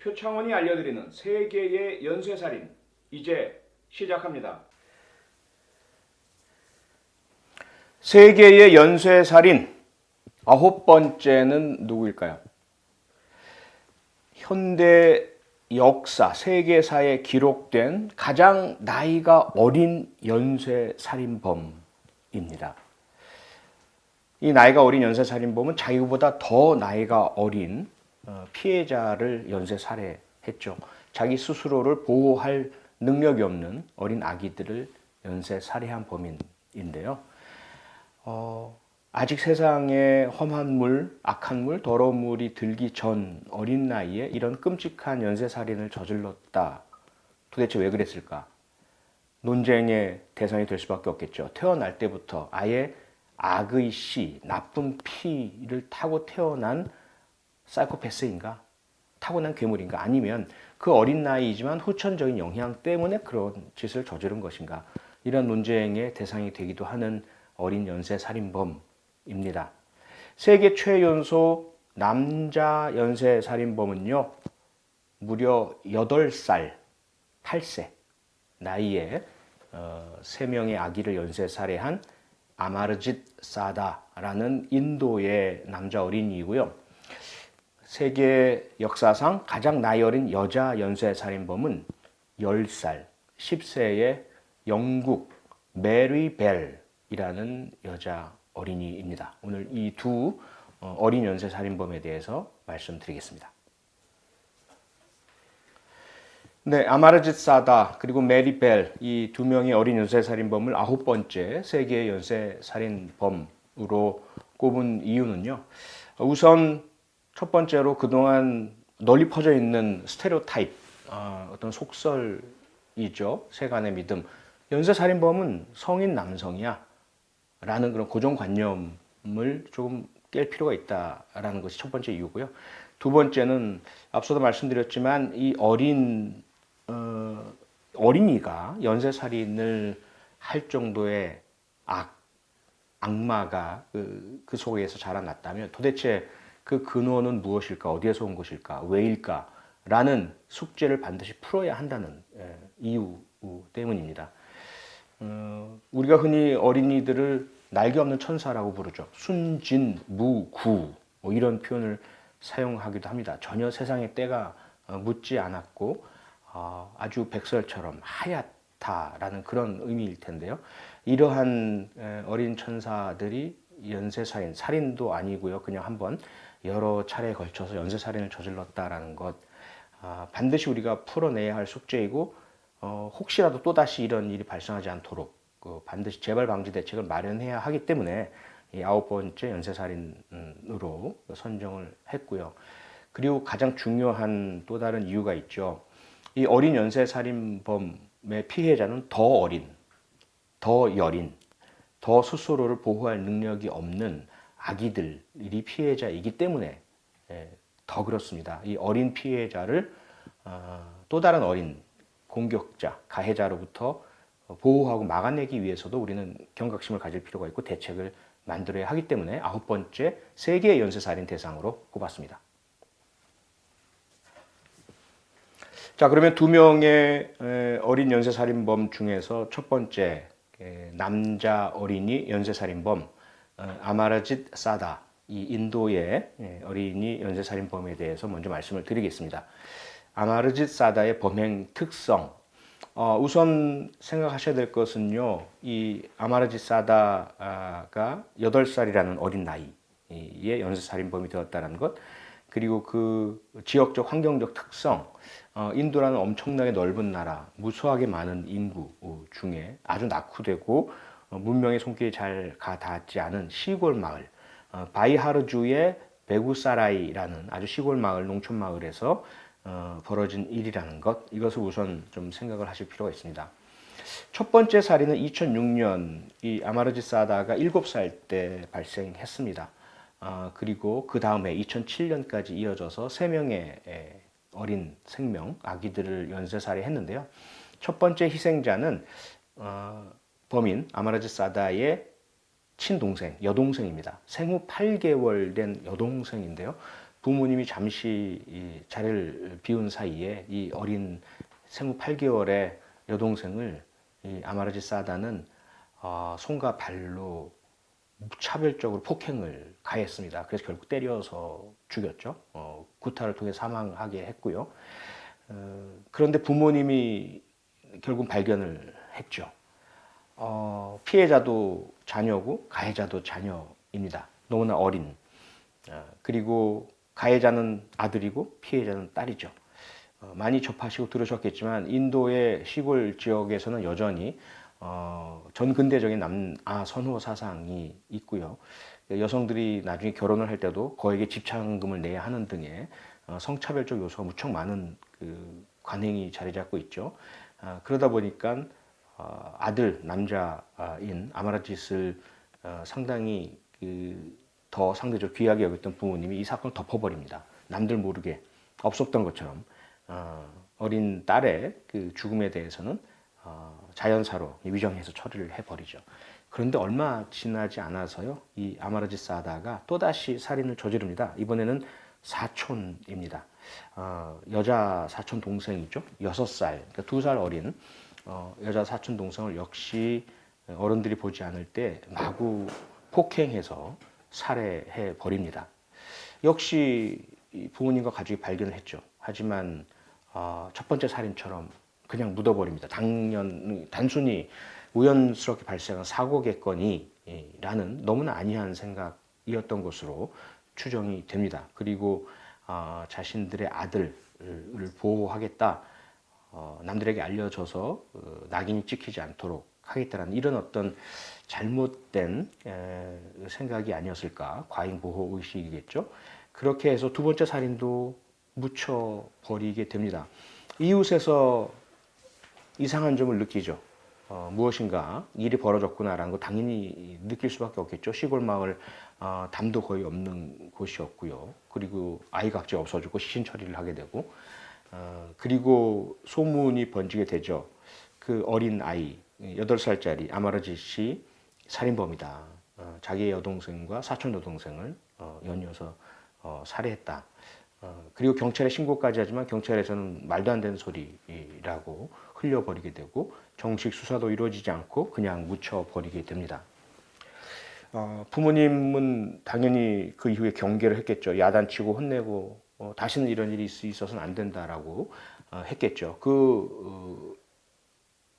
표창원이 알려드리는 세계의 연쇄살인 이제 시작합니다. 세계의 연쇄살인 9번째는 누구일까요? 현대 역사, 세계사에 기록된 가장 나이가 어린 연쇄살인범입니다. 이 나이가 어린 연쇄살인범은 자기보다 더 나이가 어린 피해자를 연쇄살해했죠. 자기 스스로를 보호할 능력이 없는 어린 아기들을 연쇄살해한 범인인데요. 아직 세상에 험한 물, 악한 물, 더러운 물이 들기 전 어린 나이에 이런 끔찍한 연쇄살인을 저질렀다. 도대체 왜 그랬을까? 논쟁의 대상이 될 수밖에 없겠죠. 태어날 때부터 아예 악의 씨, 나쁜 피를 타고 태어난 사이코패스인가? 타고난 괴물인가? 아니면 그 어린 나이이지만 후천적인 영향 때문에 그런 짓을 저지른 것인가? 이런 논쟁의 대상이 되기도 하는 어린 연쇄살인범입니다. 세계 최연소 남자 연쇄살인범은요, 무려 8살, 8세 나이에 3명의 아기를 연쇄살해한 아마르짓 사다라는 인도의 남자 어린이이고요. 세계 역사상 가장 나이 어린 여자 연쇄살인범은 10살, 10세의 영국 메리 벨이라는 여자 어린이입니다. 오늘 이 두 어린 연쇄살인범에 대해서 말씀드리겠습니다. 네, 아마르짓 사다 그리고 메리 벨 이 두 명의 어린 연쇄살인범을 9번째 세계 연쇄살인범으로 꼽은 이유는요. 우선 첫 번째로 그동안 널리 퍼져 있는 스테레오타입, 어떤 속설이죠. 세간의 믿음. 연쇄살인범은 성인 남성이야 라는 그런 고정관념을 조금 깰 필요가 있다라는 것이 첫 번째 이유고요. 두 번째는 앞서도 말씀드렸지만 이 어린이가 연쇄살인을 할 정도의 악마가 그 속에서 자라났다면 도대체 그 근원은 무엇일까? 어디에서 온 것일까? 왜일까? 라는 숙제를 반드시 풀어야 한다는 이유 때문입니다. 우리가 흔히 어린이들을 날개 없는 천사라고 부르죠. 순진, 무, 구 뭐 이런 표현을 사용하기도 합니다. 전혀 세상에 때가 묻지 않았고 아주 백설처럼 하얗다라는 그런 의미일 텐데요. 이러한 어린 천사들이 연쇄살인, 살인도 아니고요. 그냥 한번 여러 차례에 걸쳐서 연쇄살인을 저질렀다라는 것 반드시 우리가 풀어내야 할 숙제이고 혹시라도 또다시 이런 일이 발생하지 않도록 반드시 재발 방지 대책을 마련해야 하기 때문에 이 9번째 연쇄살인으로 선정을 했고요. 그리고 가장 중요한 또 다른 이유가 있죠. 이 어린 연쇄살인범의 피해자는 더 어린, 더 여린, 더 스스로를 보호할 능력이 없는 아기들이 피해자이기 때문에 더 그렇습니다. 이 어린 피해자를 또 다른 어린 공격자, 가해자로부터 보호하고 막아내기 위해서도 우리는 경각심을 가질 필요가 있고 대책을 만들어야 하기 때문에 9번째 세계 연쇄살인 대상으로 꼽았습니다. 자, 그러면 두 명의 어린 연쇄살인범 중에서 첫 번째 남자 어린이 연쇄살인범 아마르짓 사다, 이 인도의 어린이 연쇄살인범에 대해서 먼저 말씀을 드리겠습니다. 아마르짓 사다의 범행 특성, 우선 생각하셔야 될 것은요, 이 아마르짓 사다가 8살이라는 어린 나이에 연쇄살인범이 되었다는 것, 그리고 그 지역적 환경적 특성, 인도라는 엄청나게 넓은 나라, 무수하게 많은 인구 중에 아주 낙후되고 문명의 손길이 잘 닿지 않은 시골 마을, 바이하르주의 베구사라이라는 아주 시골 마을, 농촌 마을에서 벌어진 일이라는 것, 이것을 우선 좀 생각을 하실 필요가 있습니다. 첫 번째 살인은 2006년 이 아마르짓 사다가 7살 때 발생했습니다. 그리고 그 다음에 2007년까지 이어져서 3명의 어린 생명, 아기들을 연쇄살해했는데요. 첫 번째 희생자는 범인 아마르짓 사다의 친동생, 여동생입니다. 생후 8개월 된 여동생인데요. 부모님이 잠시 이 자리를 비운 사이에 이 어린 생후 8개월의 여동생을 이 아마르지 사다는 손과 발로 무차별적으로 폭행을 가했습니다. 그래서 결국 때려서 죽였죠. 구타를 통해 사망하게 했고요. 그런데 부모님이 결국 발견을 했죠. 피해자도 자녀고 가해자도 자녀입니다. 너무나 어린. 그리고 가해자는 아들이고 피해자는 딸이죠. 많이 접하시고 들으셨겠지만 인도의 시골 지역에서는 여전히 전근대적인 남아 선호 사상이 있고요. 여성들이 나중에 결혼을 할 때도 거액의 집착금을 내야 하는 등의 성차별적 요소가 무척 많은 그 관행이 자리 잡고 있죠. 그러다 보니까 아들 남자인 아마라짓을 상당히 더 상대적으로 귀하게 여겼던 부모님이 이 사건을 덮어버립니다. 남들 모르게 없었던 것처럼 어린 딸의 그 죽음에 대해서는 자연사로 위정해서 처리를 해버리죠. 그런데 얼마 지나지 않아서요, 이 아마르지 사다가 또다시 살인을 저지릅니다. 이번에는 사촌입니다. 여자 사촌 동생이죠. 6살, 그러니까 2살 어린 여자 사촌 동생을 역시 어른들이 보지 않을 때 마구 폭행해서 살해해 버립니다. 역시 부모님과 가족이 발견을 했죠. 하지만 첫 번째 살인처럼 그냥 묻어버립니다. 단순히 우연스럽게 발생한 사고겠거니라는 너무나 안이한 생각이었던 것으로 추정이 됩니다. 그리고 자신들의 아들을 보호하겠다, 남들에게 알려져서 낙인이 찍히지 않도록 하겠다라는 이런 어떤 잘못된 생각이 아니었을까, 과잉 보호 의식이겠죠. 그렇게 해서 두 번째 살인도 묻혀버리게 됩니다. 이웃에서 이상한 점을 느끼죠. 무엇인가 일이 벌어졌구나라는 거 당연히 느낄 수밖에 없겠죠. 시골 마을 담도 거의 없는 곳이었고요. 그리고 아이가 갑자기 없어지고 시신 처리를 하게 되고 그리고 소문이 번지게 되죠. 그 어린 아이 8살짜리 아마르짓이 살인범이다. 자기의 여동생과 사촌 여동생을 연이어서 살해했다. 그리고 경찰에 신고까지 하지만 경찰에서는 말도 안 되는 소리라고 흘려버리게 되고 정식 수사도 이루어지지 않고 그냥 묻혀버리게 됩니다. 부모님은 당연히 그 이후에 경계를 했겠죠. 야단치고 혼내고 다시는 이런 일이 있어서는 안 된다라고 했겠죠.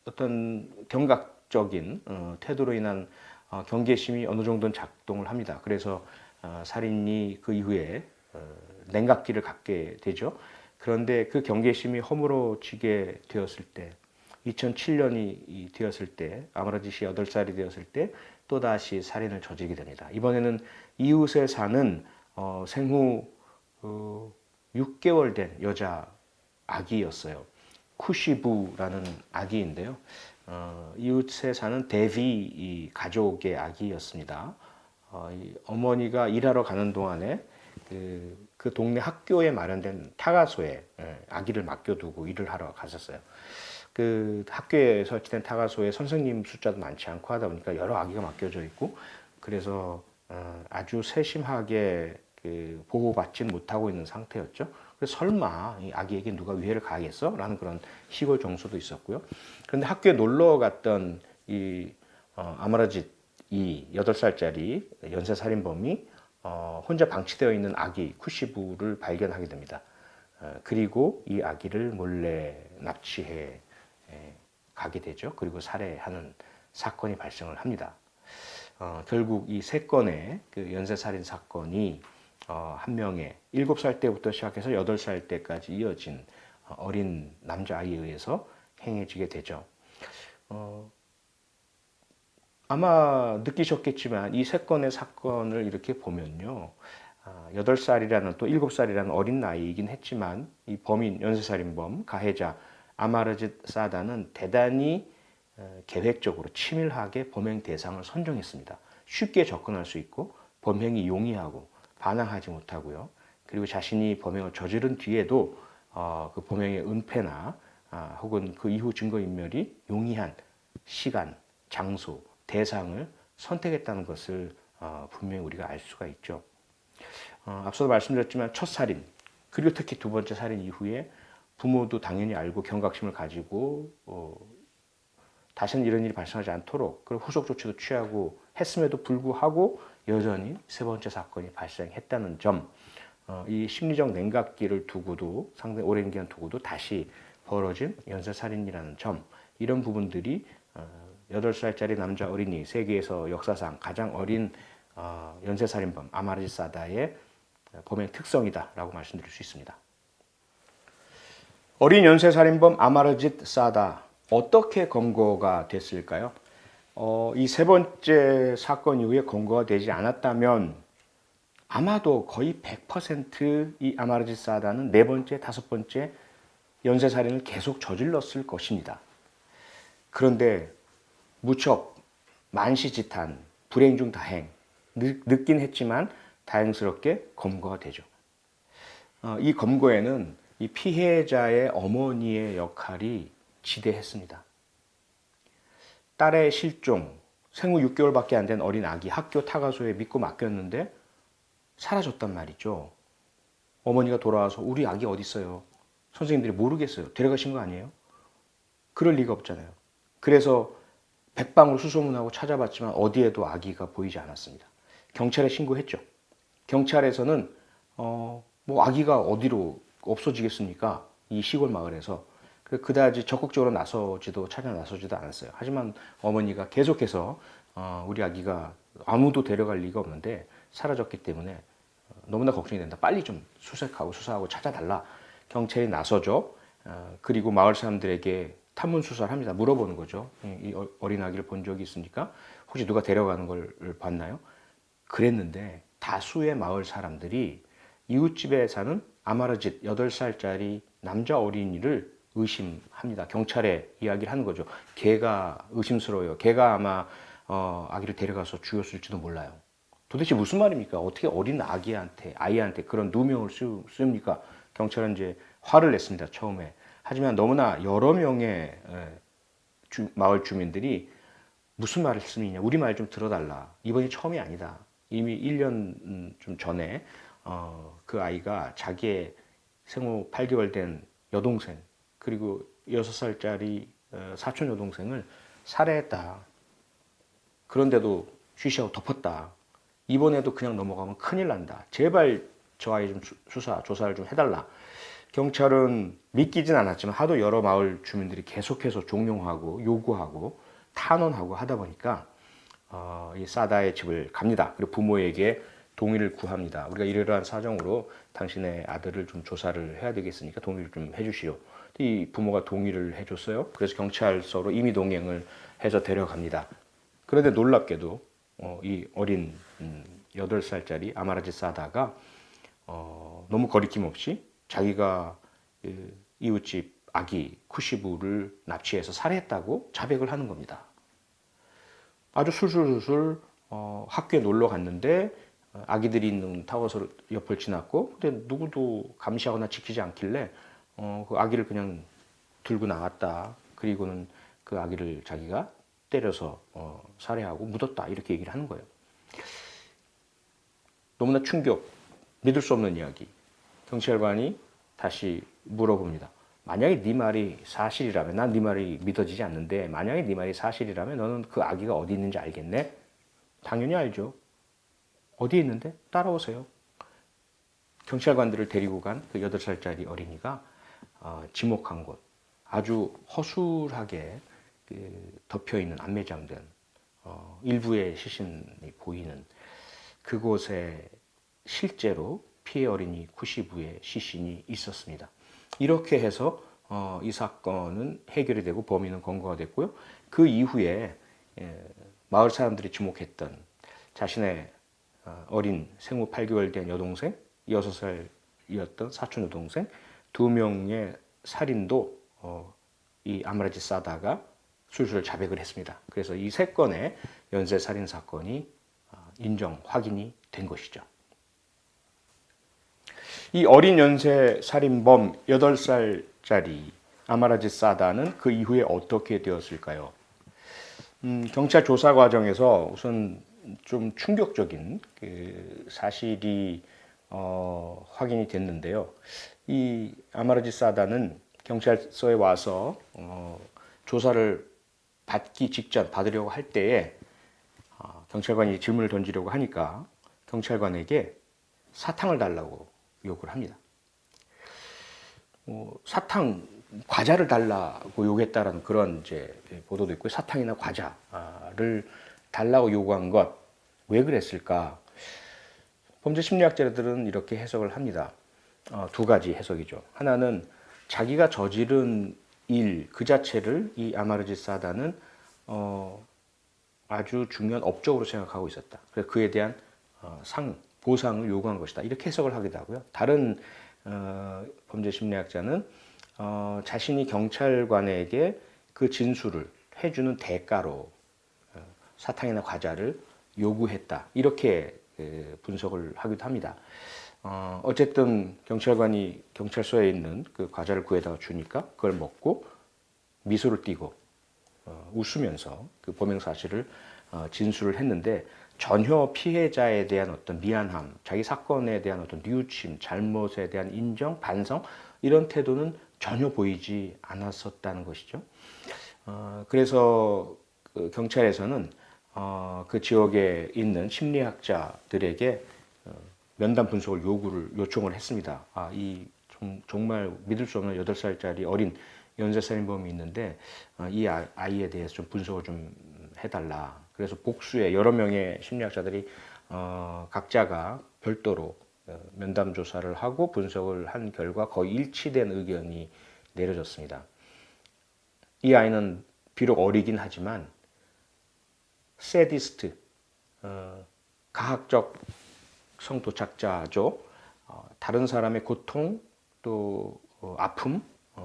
어떤 경각적인 태도로 인한 경계심이 어느 정도는 작동을 합니다. 그래서 살인이 그 이후에 냉각기를 갖게 되죠. 그런데 그 경계심이 허물어지게 되었을 때 2007년이 되었을 때 아마라짓이 8살이 되었을 때 또다시 살인을 저지르게 됩니다. 이번에는 이웃에 사는 생후 6개월 된 여자 아기였어요. 쿠시부라는 아기인데요. 이웃에 사는 데비 가족의 아기였습니다. 어머니가 일하러 가는 동안에 그 동네 학교에 마련된 타가소에 아기를 맡겨두고 일을 하러 갔었어요. 그 학교에 설치된 타가소에 선생님 숫자도 많지 않고 하다 보니까 여러 아기가 맡겨져 있고 그래서 아주 세심하게 보호받지 못하고 있는 상태였죠. 그래서 설마 이 아기에게 누가 위해를 가하겠어? 라는 그런 시골 정서도 있었고요. 그런데 학교에 놀러 갔던 이 아마라짓 이 8살짜리 연쇄살인범이 혼자 방치되어 있는 아기 쿠시부를 발견하게 됩니다. 그리고 이 아기를 몰래 납치해 가게 되죠. 그리고 살해하는 사건이 발생을 합니다. 결국 이 3건의 그 연쇄살인 사건이 한 명의 7살 때부터 시작해서 8살 때까지 이어진 어린 남자아이에 의해서 행해지게 되죠. 아마 느끼셨겠지만 이 3건의 사건을 이렇게 보면요. 8살이라는 또 7살이라는 어린 나이이긴 했지만 이 범인, 연쇄살인범, 가해자 아마르짓 사다는 대단히 계획적으로 치밀하게 범행 대상을 선정했습니다. 쉽게 접근할 수 있고 범행이 용이하고 반항하지 못하고요. 그리고 자신이 범행을 저지른 뒤에도 그 범행의 은폐나 혹은 그 이후 증거인멸이 용이한 시간, 장소, 대상을 선택했다는 것을 분명히 우리가 알 수가 있죠. 앞서도 말씀드렸지만 첫 살인, 그리고 특히 두 번째 살인 이후에 부모도 당연히 알고 경각심을 가지고 다시는 이런 일이 발생하지 않도록 그리고 후속 조치도 취하고 했음에도 불구하고 여전히 세 번째 사건이 발생했다는 점, 이 심리적 냉각기를 두고도 상당히 오랜 기간 두고도 다시 벌어진 연쇄살인이라는 점, 이런 부분들이 8살짜리 남자 어린이, 세계에서 역사상 가장 어린 연쇄살인범 아마르지 사다의 범행 특성이다라고 말씀드릴 수 있습니다. 어린 연쇄살인범 아마르짓 사다, 어떻게 검거가 됐을까요? 이 세 번째 사건 이후에 검거가 되지 않았다면 아마도 거의 100%이 아마르짓 사다는 네 번째, 다섯 번째 연쇄살인을 계속 저질렀을 것입니다. 그런데 무척 만시지탄, 불행 중 다행, 늦긴 했지만 다행스럽게 검거가 되죠. 이 검거에는 이 피해자의 어머니의 역할이 지대했습니다. 딸의 실종, 생후 6개월밖에 안 된 어린 아기 학교 타가소에 믿고 맡겼는데 사라졌단 말이죠. 어머니가 돌아와서 우리 아기 어디 있어요? 선생님들이 모르겠어요. 데려가신 거 아니에요? 그럴 리가 없잖아요. 그래서 백방으로 수소문하고 찾아봤지만 어디에도 아기가 보이지 않았습니다. 경찰에 신고했죠. 경찰에서는 뭐 아기가 어디로 없어지겠습니까? 이 시골 마을에서. 그다지 적극적으로 찾아 나서지도 않았어요. 하지만 어머니가 계속해서 우리 아기가 아무도 데려갈 리가 없는데 사라졌기 때문에 너무나 걱정이 된다. 빨리 좀 수사하고 찾아달라. 경찰이 나서죠. 그리고 마을 사람들에게 탐문 수사를 합니다. 물어보는 거죠. 이 어린 아기를 본 적이 있습니까? 혹시 누가 데려가는 걸 봤나요? 그랬는데 다수의 마을 사람들이 이웃집에 사는 아마르짓 8살짜리 남자 어린이를 의심합니다. 경찰에 이야기를 하는 거죠. 걔가 의심스러워요. 걔가 아마 아기를 데려가서 죽였을지도 몰라요. 도대체 무슨 말입니까? 어떻게 어린 아이한테 그런 누명을 씁니까? 경찰은 이제 화를 냈습니다. 처음에. 하지만 너무나 여러 명의 마을 주민들이 무슨 말을 쓰느냐, 우리 말 좀 들어달라. 이번이 처음이 아니다. 이미 1년 좀 전에 그 아이가 자기의 생후 8개월 된 여동생, 그리고 6살짜리 사촌 여동생을 살해했다. 그런데도 쉬쉬하고 덮었다. 이번에도 그냥 넘어가면 큰일 난다. 제발 저 아이 좀 조사를 좀 해달라. 경찰은 믿기진 않았지만 하도 여러 마을 주민들이 계속해서 종용하고 요구하고 탄원하고 하다 보니까 이 사다의 집을 갑니다. 그리고 부모에게 동의를 구합니다. 우리가 이러한 사정으로 당신의 아들을 좀 조사를 해야 되겠으니까 동의를 좀 해주시오. 이 부모가 동의를 해줬어요. 그래서 경찰서로 임의 동행을 해서 데려갑니다. 그런데 놀랍게도 이 어린 8살짜리 아마르짓 사다가 너무 거리낌 없이 자기가 이웃집 아기 쿠시부를 납치해서 살해했다고 자백을 하는 겁니다. 아주 술술술 학교에 놀러 갔는데 아기들이 있는 타워서 옆을 지났고, 근데 누구도 감시하거나 지키지 않길래 그 아기를 그냥 들고 나갔다. 그리고는 그 아기를 자기가 때려서 살해하고 묻었다. 이렇게 얘기를 하는 거예요. 너무나 충격, 믿을 수 없는 이야기. 경찰관이 다시 물어봅니다. 만약에 네 말이 사실이라면, 난 네 말이 믿어지지 않는데 만약에 네 말이 사실이라면 너는 그 아기가 어디 있는지 알겠네? 당연히 알죠. 어디에 있는데? 따라오세요. 경찰관들을 데리고 간 그 8살짜리 어린이가 지목한 곳, 아주 허술하게 덮여있는 안매장된 일부의 시신이 보이는 그곳에 실제로 피해 어린이 쿠시부의 시신이 있었습니다. 이렇게 해서 이 사건은 해결이 되고 범인은 검거가 됐고요. 그 이후에 마을 사람들이 주목했던 자신의 어린 생후 8개월 된 여동생, 6살이었던 사촌 여동생 2명의 살인도 이 아마르짓 사다가 술술 자백을 했습니다. 그래서 이 3건의 연쇄 살인 사건이 확인이 된 것이죠. 이 어린 연쇄 살인범 8살짜리 아마르짓 사다는 그 이후에 어떻게 되었을까요? 경찰 조사 과정에서 우선 좀 충격적인 그 사실이 확인이 됐는데요. 이 아마르지 사다는 경찰서에 와서 조사를 받기 직전 받으려고 할 때에 경찰관이 질문을 던지려고 하니까 경찰관에게 사탕을 달라고 요구를 합니다. 사탕, 과자를 달라고 요구했다라는 그런 이제 보도도 있고요. 사탕이나 과자를 달라고 요구한 것 왜 그랬을까? 범죄 심리학자들은 이렇게 해석을 합니다. 두 가지 해석이죠. 하나는 자기가 저지른 일 그 자체를 이 아마르지 사다는 아주 중요한 업적으로 생각하고 있었다. 그래서 그에 대한 보상을 요구한 것이다. 이렇게 해석을 하기도 하고요. 다른 범죄 심리학자는 자신이 경찰관에게 그 진술을 해주는 대가로 사탕이나 과자를 요구했다. 이렇게 분석을 하기도 합니다. 어쨌든 경찰관이 경찰서에 있는 그 과자를 구해다가 주니까 그걸 먹고 미소를 띠고 웃으면서 그 범행 사실을 진술을 했는데 전혀 피해자에 대한 어떤 미안함, 자기 사건에 대한 어떤 뉘우침, 잘못에 대한 인정, 반성 이런 태도는 전혀 보이지 않았었다는 것이죠. 그래서 그 경찰에서는 그 지역에 있는 심리학자들에게 면담 분석을 요청을 했습니다. 정말 믿을 수 없는 8살짜리 어린 연쇄살인범이 있는데 이 아이에 대해서 좀 분석을 좀 해달라. 그래서 복수의 여러 명의 심리학자들이 각자가 별도로 면담 조사를 하고 분석을 한 결과 거의 일치된 의견이 내려졌습니다. 이 아이는 비록 어리긴 하지만 세디스트, 가학적 성도착자죠. 다른 사람의 고통, 또 아픔,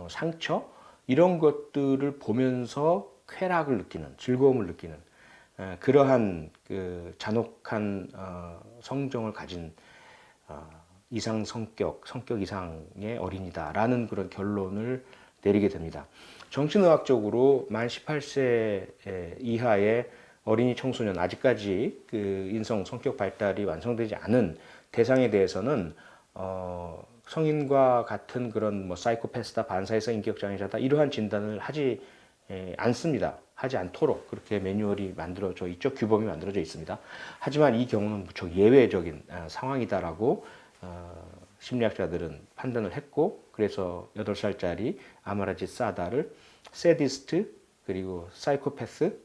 상처 이런 것들을 보면서 쾌락을 느끼는, 즐거움을 느끼는 그러한 그 잔혹한 성정을 가진 이상 성격 이상의 어린이다라는 그런 결론을 내리게 됩니다. 정신의학적으로 만 18세 이하의 어린이 청소년 아직까지 그 인성 성격 발달이 완성되지 않은 대상에 대해서는 성인과 같은 그런 뭐 사이코패스다, 반사회성 인격장애자다 이러한 진단을 하지 않습니다. 하지 않도록 그렇게 매뉴얼이 만들어져 있죠. 규범이 만들어져 있습니다. 하지만 이 경우는 무척 예외적인 상황이다라고 심리학자들은 판단을 했고 그래서 8살짜리 아마라지 사다를 세디스트 그리고 사이코패스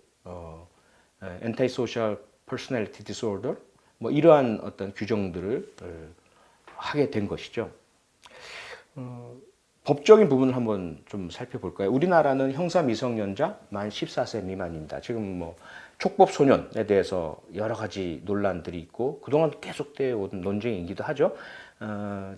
엔타이소셜 퍼스널리티 디스오더 뭐 이러한 어떤 규정들을 하게 된 것이죠. 법적인 부분을 한번 좀 살펴볼까요? 우리나라는 형사 미성년자 만 14세 미만입니다. 지금 뭐 촉법 소년에 대해서 여러 가지 논란들이 있고 그동안 계속되어 온 논쟁이기도 하죠.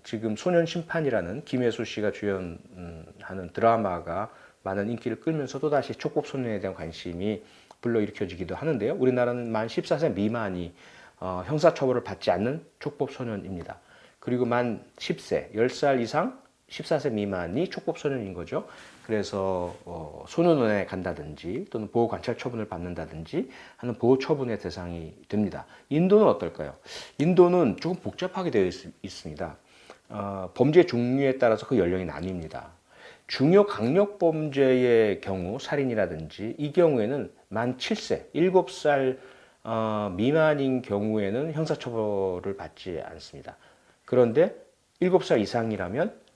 지금 소년 심판이라는 김혜수 씨가 주연하는 드라마가 많은 인기를 끌면서 또다시 촉법 소년에 대한 관심이 불러일으켜지기도 하는데요. 우리나라는 만 14세 미만이 형사처벌을 받지 않는 촉법 소년입니다. 그리고 만 10세, 10살 이상 14세 미만이 촉법 소년인 거죠. 그래서 소년원에 간다든지 또는 보호 관찰 처분을 받는다든지 하는 보호 처분의 대상이 됩니다. 인도는 어떨까요? 인도는 조금 복잡하게 되어 있습니다. 범죄 종류에 따라서 그 연령이 나뉩니다. 중요 강력 범죄의 경우 살인이라든지 이 경우에는 만 7세, 7살 미만인 경우에는 형사처벌을 받지 않습니다. 그런데 7살 이상이라면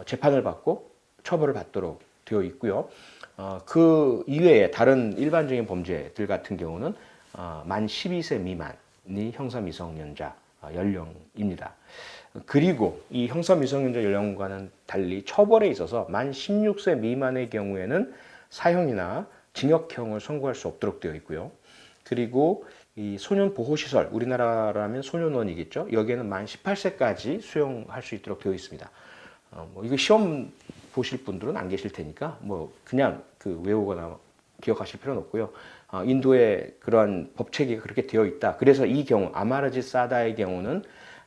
재판을 받고 처벌을 받도록 되어 있고요. 그 이외에 다른 일반적인 범죄들 같은 경우는 만 12세 미만이 형사 미성년자 연령입니다. 그리고 이 형사 미성년자 연령과는 달리 처벌에 있어서 만 16세 미만의 경우에는 사형이나 징역형을 선고할 수 없도록 되어 있고요. 그리고 이 소년보호시설, 우리나라라면 소년원이겠죠. 여기에는 만 18세까지 수용할 수 있도록 되어 있습니다. 이거 시험 보실 분들은 안 계실 테니까 뭐 그냥 그 외우거나 기억하실 필요는 없고요. 인도의 그러한 법체계가 그렇게 되어 있다. 그래서 이 경우 아마라지 사다의 경우는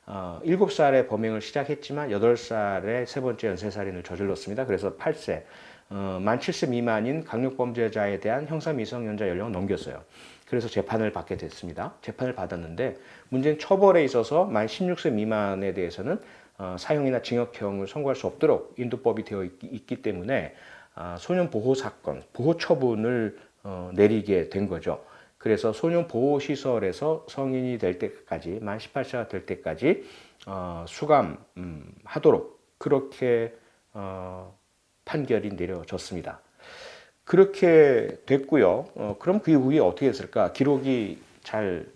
7살에 범행을 시작했지만 8살에 세 번째 연쇄살인을 저질렀습니다. 그래서 8세, 만 7세 미만인 강력범죄자에 대한 형사미성년자 연령을 넘겼어요. 그래서 재판을 받게 됐습니다. 재판을 받았는데 문제는 처벌에 있어서 만 16세 미만에 대해서는 사형이나 징역형을 선고할 수 없도록 인도법이 되어 있기 때문에 소년 보호 사건, 보호 처분을 내리게 된 거죠. 그래서 소년 보호 시설에서 성인이 될 때까지, 만 18세가 될 때까지 수감하도록 그렇게 판결이 내려졌습니다. 그렇게 됐고요. 그럼 그 이후에 어떻게 했을까? 기록이 잘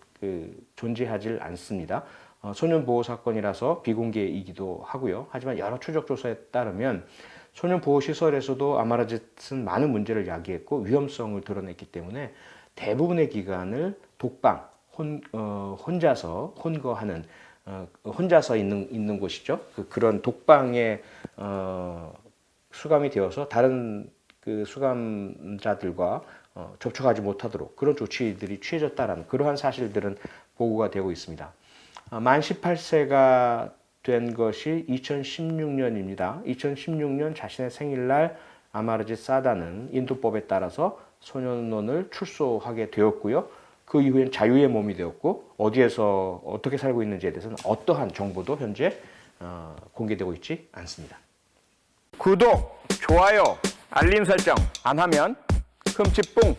존재하지 않습니다. 소년 보호 사건이라서 비공개이기도 하고요. 하지만 여러 추적 조사에 따르면 소년 보호 시설에서도 아마라짓은 많은 문제를 야기했고 위험성을 드러냈기 때문에 대부분의 기간을 독방, 혼자서 혼거하는, 혼자서 있는 곳이죠. 그런 독방에 수감이 되어서 다른 그 수감자들과 접촉하지 못하도록 그런 조치들이 취해졌다라는 그러한 사실들은 보고가 되고 있습니다. 만 18세가 된 것이 2016년입니다. 2016년 자신의 생일날 아마르짓 사다는 인도법에 따라서 소년원을 출소하게 되었고요. 그 이후엔 자유의 몸이 되었고 어디에서 어떻게 살고 있는지에 대해서는 어떠한 정보도 현재 공개되고 있지 않습니다. 구독, 좋아요, 알림 설정 안 하면 흠칫뿡